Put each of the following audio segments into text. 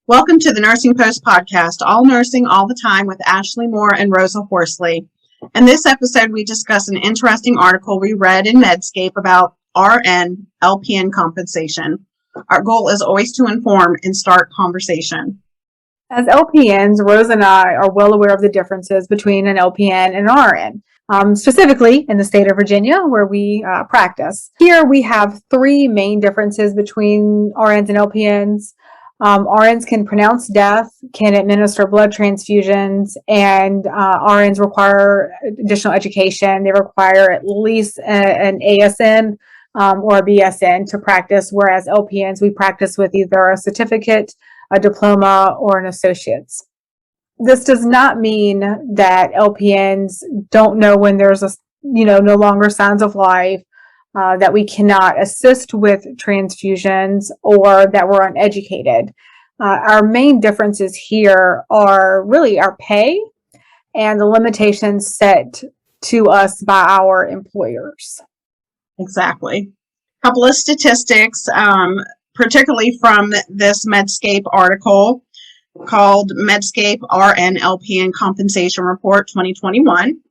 Welcome to the Nursing Post podcast, All Nursing All the Time with Ashley Moore and Rosa Horsley. In this episode, we discuss an interesting article we read in Medscape about RN LPN compensation. Our goal is always to inform and start conversation. As LPNs, Rose and I are well aware of the differences between an LPN and an RN, specifically in the state of Virginia where we practice. Here we have three main differences between RNs and LPNs. RNs can pronounce death, can administer blood transfusions, and RNs require additional education. They require at least an ASN or a BSN to practice, whereas LPNs, we practice with either a certificate, a diploma, or an associate's. This does not mean that LPNs don't know when there's no longer signs of life, that we cannot assist with transfusions, or that we're uneducated. Our main differences here are really our pay and the limitations set to us by our employers. Exactly. A couple of statistics, particularly from this Medscape article called Medscape RN LPN Compensation Report 2021.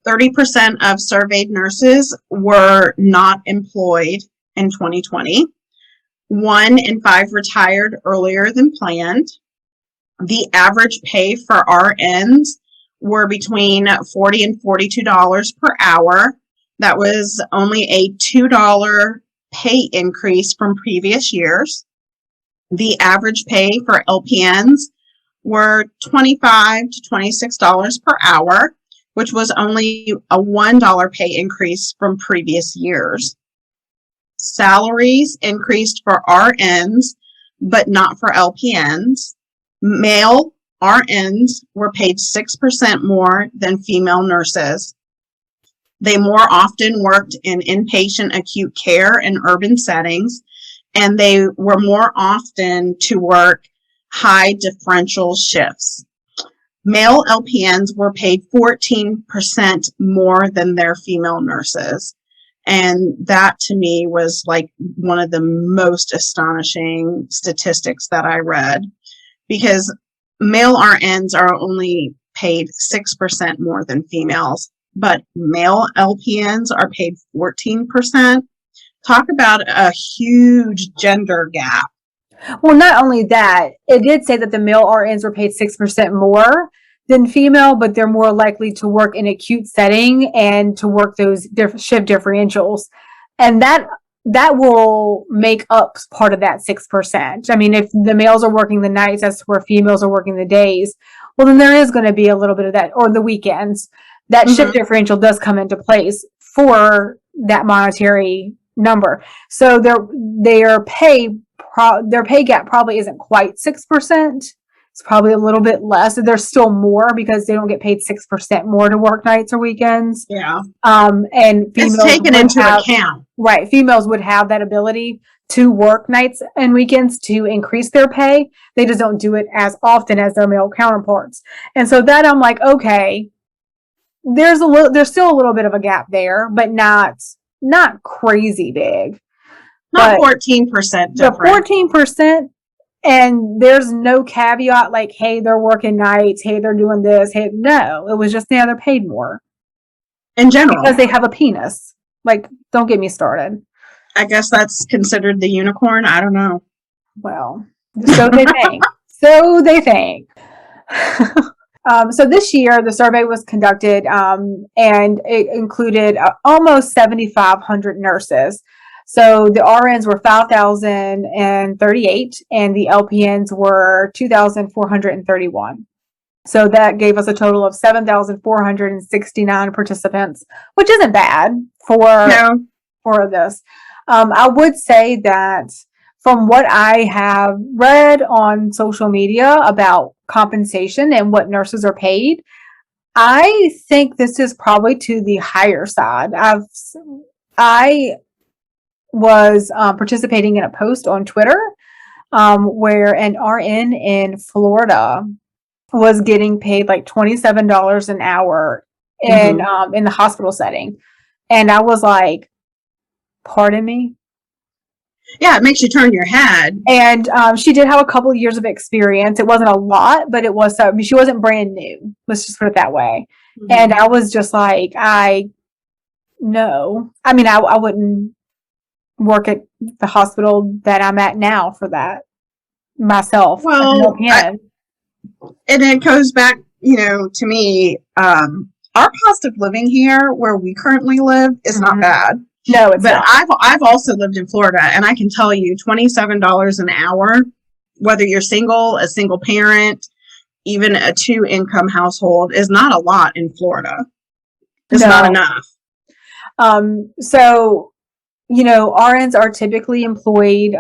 30% of surveyed nurses were not employed in 2020. 1 in 5 retired earlier than planned. The average pay for RNs were between $40 and $42 per hour. That was only a $2 pay increase from previous years. The average pay for LPNs were $25 to $26 per hour, which was only a $1 pay increase from previous years. Salaries increased for RNs, but not for LPNs. Male RNs were paid 6% more than female nurses. They more often worked in inpatient acute care in urban settings, and they were more often to work high differential shifts. Male LPNs were paid 14% more than their female nurses. And that to me was like one of the most astonishing statistics that I read, because male RNs are only paid 6% more than females, but male LPNs are paid 14%. Talk about a huge gender gap. Well, not only that, it did say that the male RNs were paid 6% more than female, but they're more likely to work in acute setting and to work those shift differentials. And that will make up part of that 6%. I mean, if the males are working the nights, that's where females are working the days. Well, then there is going to be a little bit of that, or the weekends. That shift differential does come into place for that monetary number. So their pay gap probably isn't quite 6%. It's probably a little bit less. There's still more because they don't get paid 6% more to work nights or weekends. Yeah. And females it's taken into account. Right. Females would have that ability to work nights and weekends to increase their pay. They just don't do it as often as their male counterparts. And so that I'm like, okay, there's still a little bit of a gap there, but not crazy big. Not 14% different. The 14%. And there's no caveat like, hey, they're working nights, hey, they're doing this, hey, no. It was just, yeah, they're paid more. In general. Because they have a penis. Like, don't get me started. I guess that's considered the unicorn. I don't know. Well, so they think. So they think. So this year, the survey was conducted, and it included almost 7,500 nurses. So the RNs were 5,038 and the LPNs were 2,431. So that gave us a total of 7,469 participants, which isn't bad for this. I would say that from what I have read on social media about compensation and what nurses are paid, I think this is probably to the higher side. I was participating in a post on Twitter where an RN in Florida was getting paid like $27 an hour in the hospital setting. And I was like, pardon me? Yeah, it makes you turn your head. And she did have a couple of years of experience. It wasn't a lot, but it was. I mean, she wasn't brand new. Let's just put it that way. Mm-hmm. And I was just like, no. I mean, I wouldn't work at the hospital that I'm at now for that myself. Well, and it goes back, to me, our cost of living here where we currently live is not bad. No, it's not. I've also lived in Florida, and I can tell you $27 an hour, whether you're single, a single parent, even a 2-income household, is not a lot in Florida. It's not enough. So, RNs are typically employed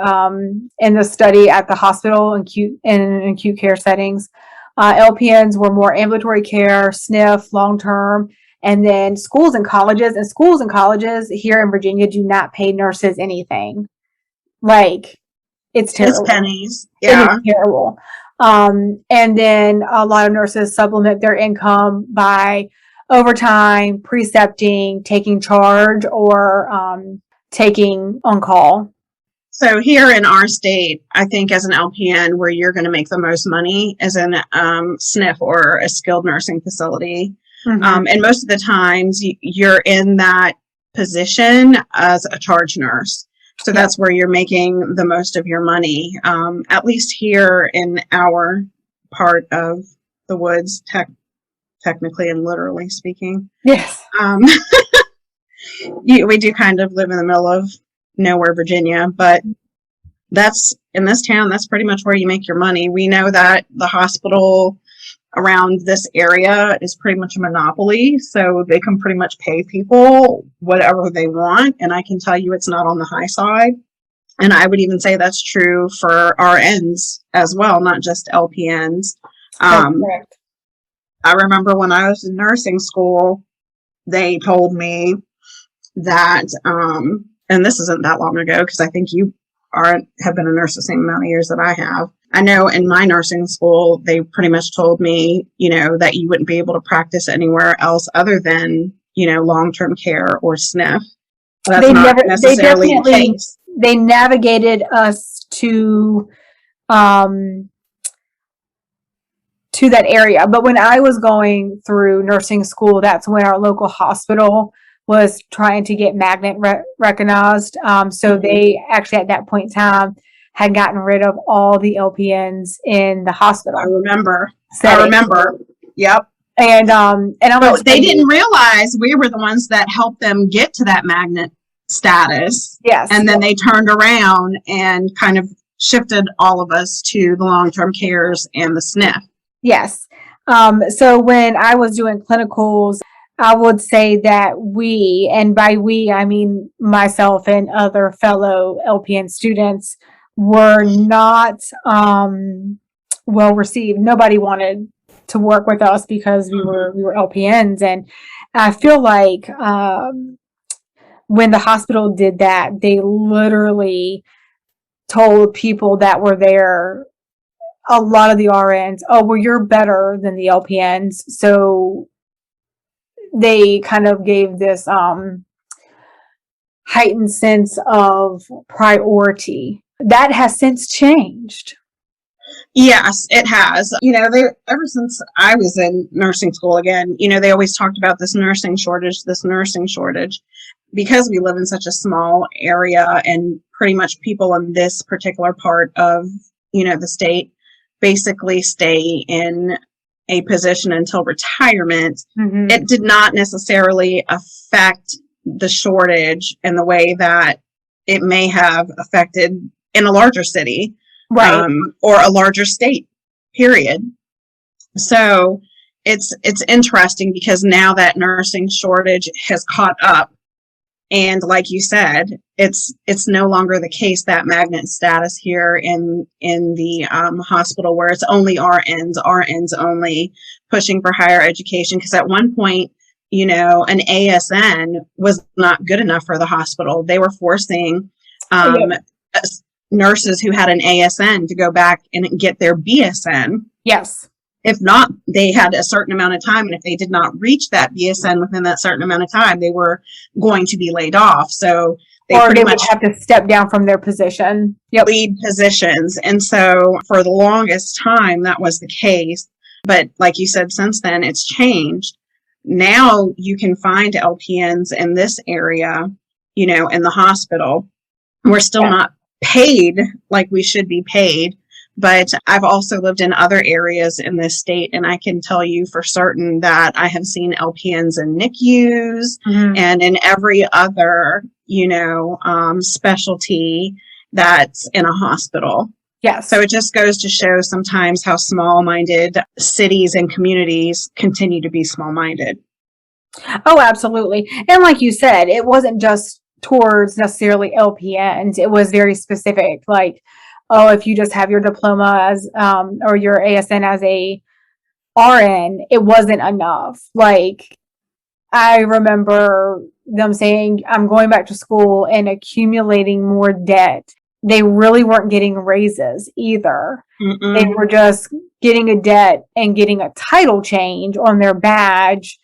in the study at the hospital in acute care settings. LPNs were more ambulatory care, SNF, long-term, and then schools and colleges. And schools and colleges here in Virginia do not pay nurses anything. Like, it's terrible. It's pennies. Yeah. It is terrible. And then a lot of nurses supplement their income by overtime, precepting, taking charge, or taking on call. So here in our state, I think as an LPN, where you're going to make the most money is in SNF or a skilled nursing facility. Mm-hmm. And most of the times you're in that position as a charge nurse. So that's where you're making the most of your money, at least here in our part of the woods, technically and literally speaking. Yes. We do kind of live in the middle of nowhere, Virginia, but in this town, that's pretty much where you make your money. We know that the hospital around this area is pretty much a monopoly, so they can pretty much pay people whatever they want, and I can tell you it's not on the high side. And I would even say that's true for RNs as well, not just LPNs. I remember when I was in nursing school, they told me that, and this isn't that long ago, because I think you have been a nurse the same amount of years that I have. I know in my nursing school, they pretty much told me, that you wouldn't be able to practice anywhere else other than, long-term care or SNF. But that's not necessarily the case. They navigated us to that area. But when I was going through nursing school, that's when our local hospital was trying to get magnet recognized. So they actually at that point in time had gotten rid of all the LPNs in the hospital. I remember. Yep. And they didn't realize we were the ones that helped them get to that magnet status. Yes. And then they turned around and kind of shifted all of us to the long-term cares and the SNF. Yes. So when I was doing clinicals, I would say that we, and by we, I mean myself and other fellow LPN students, were not well received. Nobody wanted to work with us because we were LPNs. And I feel like when the hospital did that, they literally told people that were there, a lot of the RNs, oh, well, you're better than the LPNs. So they kind of gave this heightened sense of priority. That has since changed. Yes, it has. Ever since I was in nursing school again, they always talked about this nursing shortage, because we live in such a small area and pretty much people in this particular part of, the state basically stay in a position until retirement. Mm-hmm. It did not necessarily affect the shortage in the way that it may have affected in a larger city, right, or a larger state, period. So it's interesting because now that nursing shortage has caught up, and like you said, it's no longer the case, that magnet status here in the hospital where it's only RNs only pushing for higher education. Because at one point, an ASN was not good enough for the hospital. They were forcing nurses who had an ASN to go back and get their BSN. Yes. If not, they had a certain amount of time, and if they did not reach that BSN within that certain amount of time, they were going to be laid off. So They Or pretty they would much have to step down from their position. Yep. lead positions. And so for the longest time, that was the case. But like you said, since then, it's changed. Now you can find LPNs in this area, in the hospital. We're still not paid like we should be paid. But I've also lived in other areas in this state, and I can tell you for certain that I have seen LPNs in NICUs and in every other, specialty that's in a hospital. Yes. So it just goes to show sometimes how small-minded cities and communities continue to be small-minded. Oh, absolutely. And like you said, it wasn't just towards necessarily LPNs. It was very specific. Like, oh, if you just have your diploma as or your ASN as a RN, it wasn't enough. Like, I remember them saying, I'm going back to school and accumulating more debt. They really weren't getting raises either. They were just getting a debt and getting a title change on their badge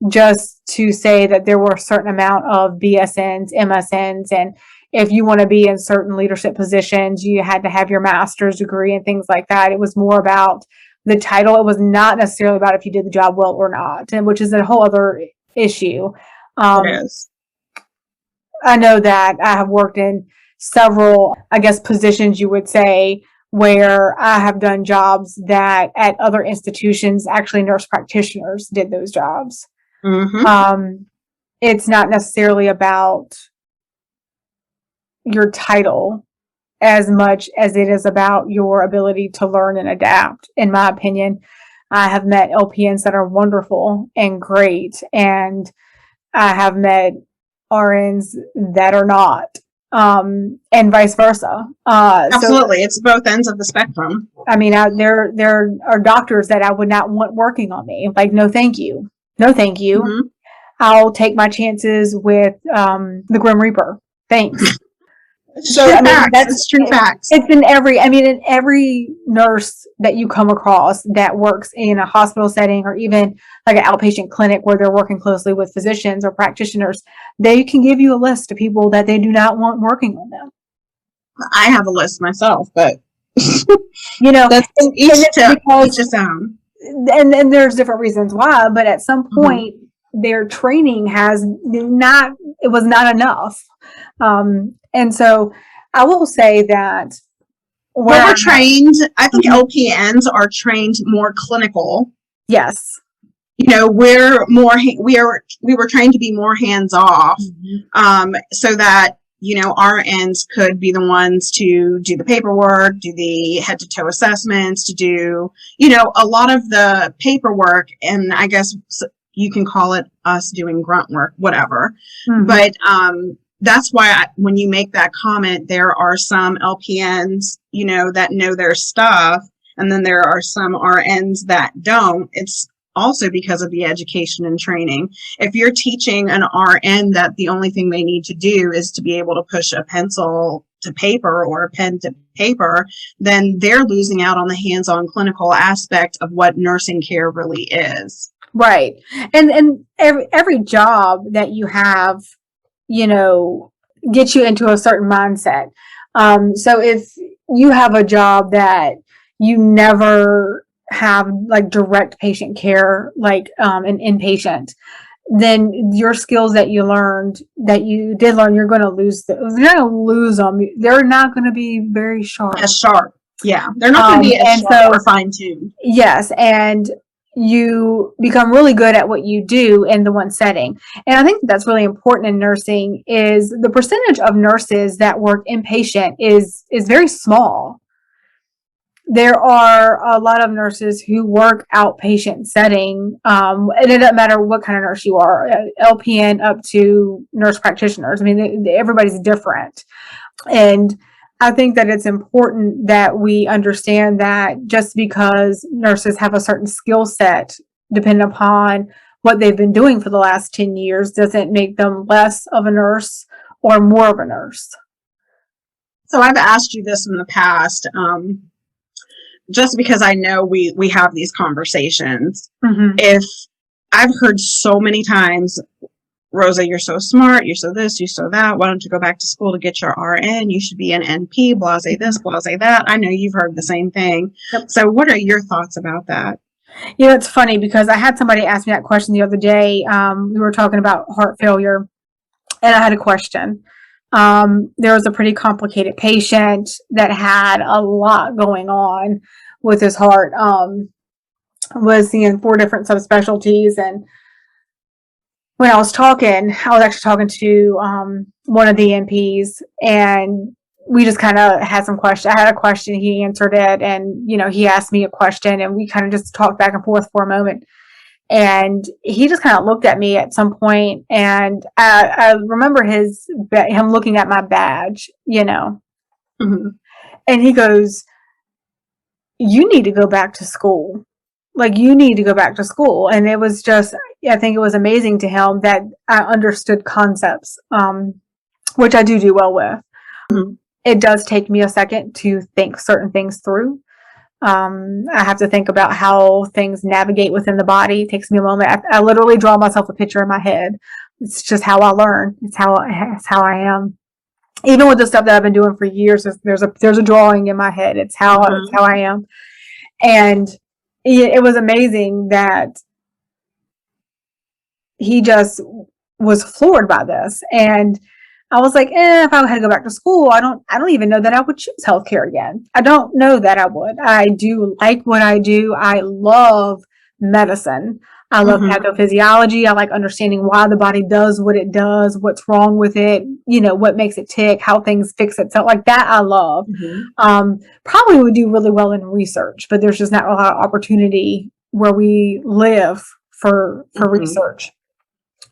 just to say that there were a certain amount of BSNs, MSNs, and if you want to be in certain leadership positions, you had to have your master's degree and things like that. It was more about the title. It was not necessarily about if you did the job well or not, and which is a whole other issue. It is. I know that I have worked in several, I guess, positions you would say, where I have done jobs that at other institutions, actually nurse practitioners did those jobs. It's not necessarily about your title as much as it is about your ability to learn and adapt. In my opinion, I have met LPNs that are wonderful and great, and I have met RNs that are not, and vice versa. Absolutely. It's both ends of the spectrum. I mean, there are doctors that I would not want working on me. Like, no, thank you. No, thank you. I'll take my chances with the Grim Reaper. Thanks. So that's true facts. It's in every nurse that you come across that works in a hospital setting or even like an outpatient clinic where they're working closely with physicians or practitioners, they can give you a list of people that they do not want working on them. I have a list myself, but that's each his own. And there's different reasons why, but at some point their training was not enough. And so I will say that we're trained, I think LPNs are trained more clinical. Yes. We were trained to be more hands off, so that, RNs could be the ones to do the paperwork, do the head to toe assessments, to do, a lot of the paperwork. And I guess you can call it us doing grunt work, whatever. But, that's why when you make that comment, there are some LPNs, that know their stuff, and then there are some RNs that don't. It's also because of the education and training. If you're teaching an RN that the only thing they need to do is to be able to push a pencil to paper or a pen to paper, then they're losing out on the hands-on clinical aspect of what nursing care really is. Right. And every job that you have, get you into a certain mindset. So if you have a job that you never have like direct patient care, like an inpatient, then your skills that you did learn, you're going to lose them. You're going to lose them. They're not going to be very sharp. As sharp. Yeah. They're not going to be as sharp or fine-tuned. Yes. And you become really good at what you do in the one setting. And I think that's really important in nursing is the percentage of nurses that work inpatient is very small. There are a lot of nurses who work outpatient setting, and it doesn't matter what kind of nurse you are, LPN up to nurse practitioners. I mean, everybody's different. And I think that it's important that we understand that just because nurses have a certain skill set, depending upon what they've been doing for the last 10 years, doesn't make them less of a nurse or more of a nurse. So I've asked you this in the past, just because I know we have these conversations. If I've heard so many times Rosa, you're so smart, you're so this, you're so that. Why don't you go back to school to get your RN? You should be an NP, blase this, blase that. I know you've heard the same thing. Yep. So what are your thoughts about that? You know, it's funny because I had somebody ask me that question the other day. We were talking about heart failure, and I had a question. There was a pretty complicated patient that had a lot going on with his heart. Was seeing 4 different subspecialties, and when I was actually talking to one of the NPs, and we just kind of had some questions. I had a question, he answered it, and he asked me a question, and we kind of just talked back and forth for a moment. And he just kind of looked at me at some point, and I remember him looking at my badge, Mm-hmm. and he goes, "You need to go back to school. Like, you need to go back to school." And it was just, I think it was amazing to him that I understood concepts, which I do well with. Mm-hmm. It does take me a second to think certain things through. I have to think about how things navigate within the body. It takes me a moment. I literally draw myself a picture in my head. It's just how I learn. It's how I am. Even with the stuff that I've been doing for years, there's a drawing in my head. It's how I am. And it was amazing that he just was floored by this. And I was like, if I had to go back to school, I don't even know that I would choose healthcare again. I don't know that I would. I do like what I do. I love medicine. I love pathophysiology. I like understanding why the body does what it does, what's wrong with it, what makes it tick, how things fix itself. Like that, I love. Probably would do really well in research, but there's just not a lot of opportunity where we live for research.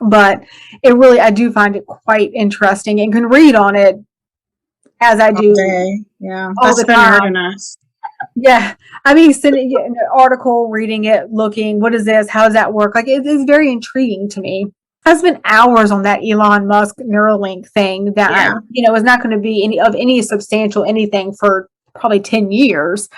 But I do find it quite interesting, and can read on it as I do. All day. Yeah, all that's the been time. hard enough. Yeah, I mean, sending an article, reading it, looking, what is this? How does that work? Like, it is very intriguing to me. I spent hours on that Elon Musk Neuralink thing that is not going to be any substantial anything for probably 10 years.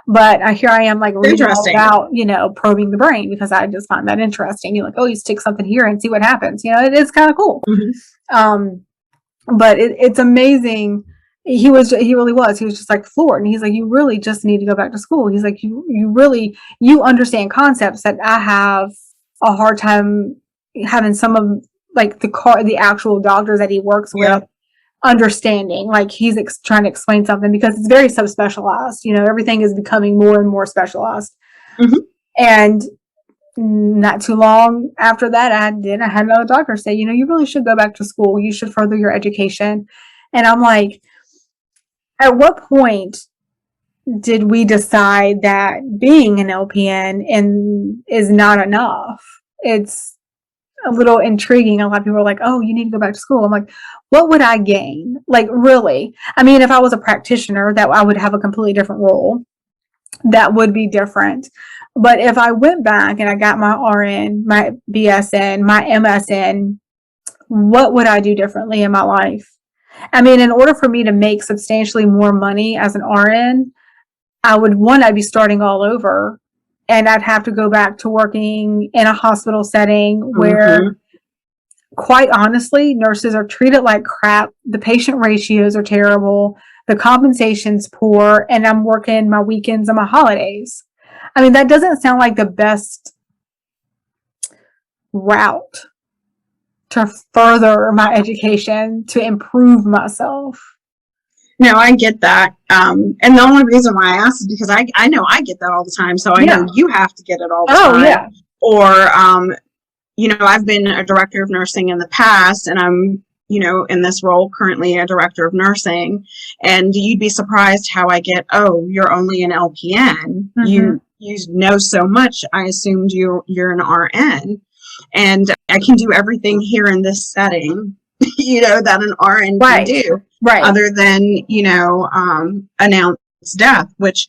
But here I am, like, reading all about, probing the brain, because I just find that interesting. You're like, oh, you stick something here and see what happens. It is kind of cool. But it's amazing. He really was. He was just like floored. And he's like, you really just need to go back to school. He's like, you understand concepts that I have a hard time having some of, like, the actual doctors that he works with understanding. Like, he's trying to explain something, because it's very subspecialized. Everything is becoming more and more specialized. And not too long after that, I had another doctor say, you really should go back to school. You should further your education. And I'm like, at what point did we decide that being an LPN is not enough? It's a little intriguing. A lot of people are like, oh, you need to go back to school. I'm like, what would I gain? Like, really? I mean, if I was a practitioner, that I would have a completely different role. That would be different. But if I went back and I got my RN, my BSN, my MSN, what would I do differently in my life? I mean, in order for me to make substantially more money as an RN, I'd be starting all over. And I'd have to go back to working in a hospital setting where, quite honestly, nurses are treated like crap. The patient ratios are terrible. The compensation's poor. And I'm working my weekends and my holidays. I mean, that doesn't sound like the best route to further my education, to improve myself. No, I get that. And the only reason why I asked is because I know I get that all the time. So I know you have to get it all the time. Yeah. Or, I've been a director of nursing in the past, and I'm, in this role currently a director of nursing. And you'd be surprised how I get, oh, you're only an LPN. You know so much. I assumed you're an RN. And I can do everything here in this setting, that an RN can do. Right. Other than, announce death, which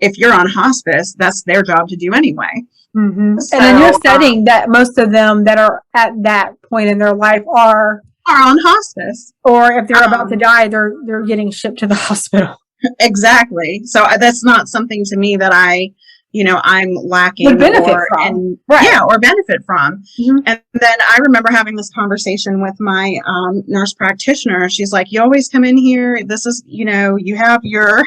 if you're on hospice, that's their job to do anyway. So, and in your setting, that most of them that are at that point in their life are on hospice. Or if they're about to die, they're getting shipped to the hospital. Exactly. So that's not something to me that I, I'm lacking Would benefit or from. and Right. yeah, or benefit from. Mhm. And then I remember having this conversation with my nurse practitioner. She's like, "You always come in here. This is, you have your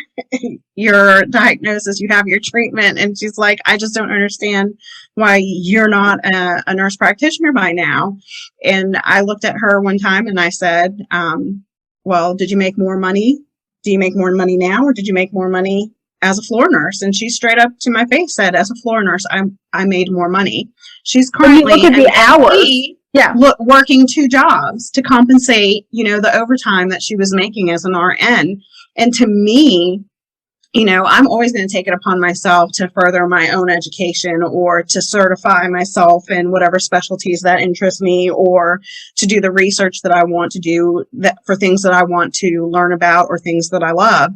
your diagnosis, you have your treatment." And she's like, "I just don't understand why you're not a nurse practitioner by now." And I looked at her one time and I said, "Well, did you make more money? Do you make more money now, or did you make more money as a floor nurse?" And she straight up to my face said, "As a floor nurse, I made more money." She's currently look at the an hours. NP, Yeah. working 2 jobs to compensate, the overtime that she was making as an RN. And to me, I'm always going to take it upon myself to further my own education or to certify myself in whatever specialties that interest me, or to do the research that I want to do that for things that I want to learn about or things that I love.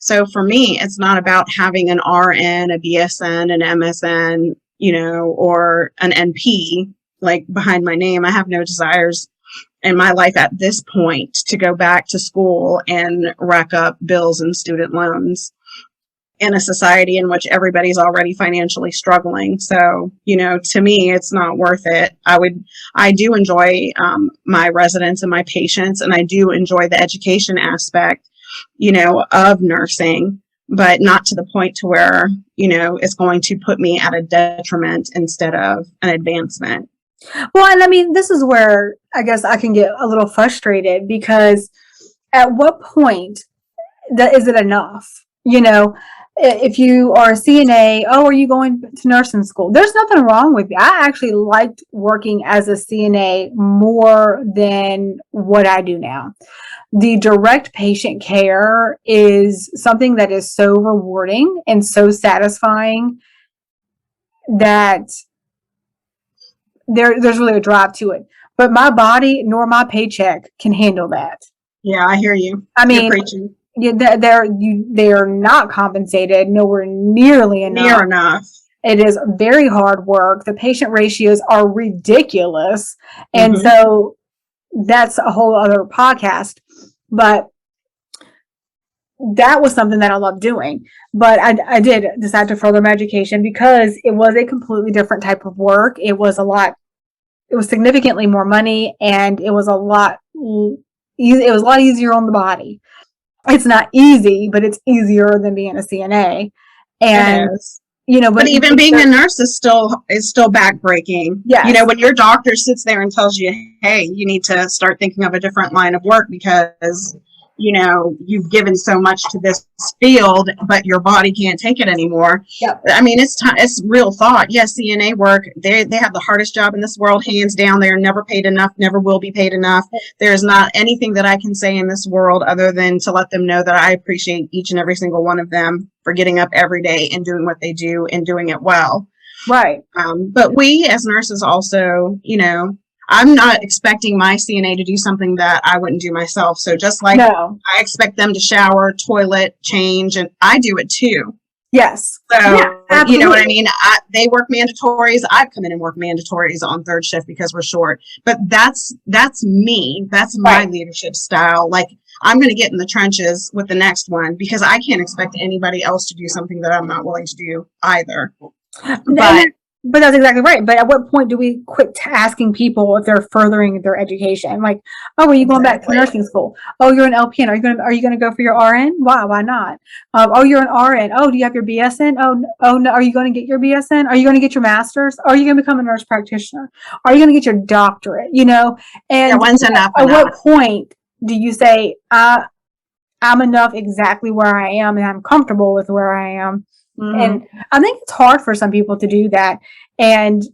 So for me, it's not about having an RN, a BSN, an MSN, or an NP like behind my name. I have no desires in my life at this point to go back to school and rack up bills and student loans in a society in which everybody's already financially struggling. So, to me, it's not worth it. I do enjoy my residents and my patients, and I do enjoy the education aspect, of nursing, but not to the point to where, it's going to put me at a detriment instead of an advancement. Well, and I mean, this is where I guess I can get a little frustrated, because at what point is it enough? If you are a CNA, are you going to nursing school? There's nothing wrong with it. I actually liked working as a CNA more than what I do now. The direct patient care is something that is so rewarding and so satisfying that there's really a drive to it. But my body nor my paycheck can handle that. Yeah, I hear you. I mean, you're preaching. Yeah, they are not compensated nowhere nearly enough. Near enough. It is very hard work. The patient ratios are ridiculous. And Mm-hmm. so that's a whole other podcast. But that was something that I loved doing. But I did decide to further my education because it was a completely different type of work. It was significantly more money, and it was a lot easier on the body. It's not easy, but it's easier than being a CNA. And it is. But even being a nurse is still backbreaking. Yes. When your doctor sits there and tells you, "Hey, you need to start thinking of a different line of work because you've given so much to this field, but your body can't take it anymore." Yep. I mean, it's real thought. Yes, CNA work, they have the hardest job in this world, hands down. They're never paid enough, never will be paid enough. There's not anything that I can say in this world other than to let them know that I appreciate each and every single one of them for getting up every day and doing what they do and doing it well. Right. But we as nurses also, I'm not expecting my CNA to do something that I wouldn't do myself. So just like No. I expect them to shower, toilet, change, and I do it too. Yes. So, Yeah, you know what I mean? They work mandatories. I've come in and work mandatories on third shift because we're short. But that's me. That's my Right. leadership style. Like, I'm going to get in the trenches with the next one because I can't expect anybody else to do something that I'm not willing to do either. But that's exactly right. But at what point do we quit asking people if they're furthering their education? Like, are you going back to nursing school? Oh, you're an LPN. Are you going to go for your RN? Why not? You're an RN. Oh, do you have your BSN? Oh no. Are you going to get your BSN? Are you going to get your master's? Are you going to become a nurse practitioner? Are you going to get your doctorate? And when's enough? At what point do you say, I'm enough exactly where I am and I'm comfortable with where I am? Mm-hmm. And I think it's hard for some people to do that. And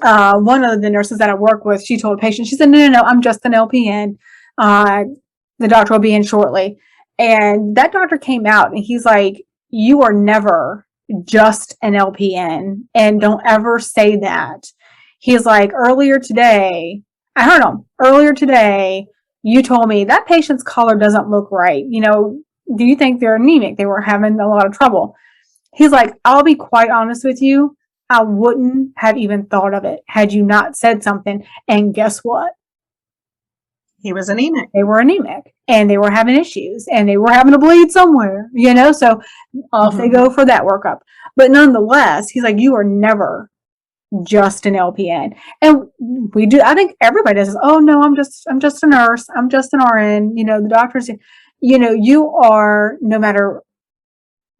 one of the nurses that I work with, she told a patient, she said, no, I'm just an LPN. The doctor will be in shortly. And that doctor came out and he's like, you are never just an LPN, and don't ever say that. He's like, earlier today, you told me that patient's color doesn't look right. Do you think they're anemic? They were having a lot of trouble. He's like, I'll be quite honest with you. I wouldn't have even thought of it had you not said something. And guess what? He was anemic. They were anemic and they were having issues and they were having to bleed somewhere, so off they go for that workup. But nonetheless, he's like, you are never just an LPN. And we do, I think everybody does this. Oh no, I'm just a nurse. I'm just an RN. The doctors, you are, no matter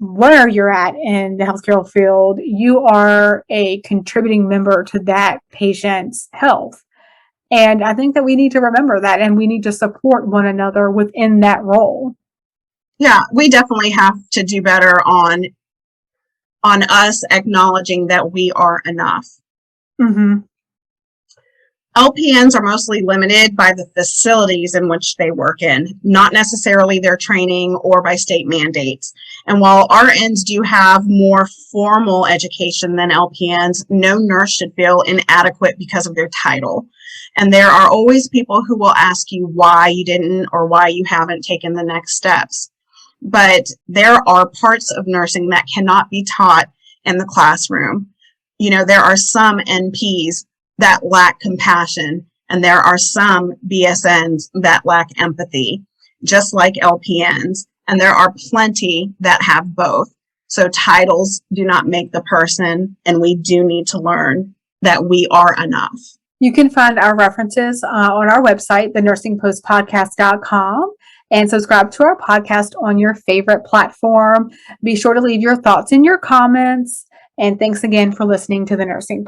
where you're at in the healthcare field, you are a contributing member to that patient's health. And I think that we need to remember that, and we need to support one another within that role. Yeah, we definitely have to do better on us acknowledging that we are enough. Mm-hmm. LPNs are mostly limited by the facilities in which they work in, not necessarily their training or by state mandates. And while RNs do have more formal education than LPNs, no nurse should feel inadequate because of their title. And there are always people who will ask you why you didn't or why you haven't taken the next steps. But there are parts of nursing that cannot be taught in the classroom. There are some NPs that lack compassion, and there are some BSNs that lack empathy, just like LPNs. And there are plenty that have both. So titles do not make the person, and we do need to learn that we are enough. You can find our references on our website, thenursingpostpodcast.com, and subscribe to our podcast on your favorite platform. Be sure to leave your thoughts in your comments. And thanks again for listening to The Nursing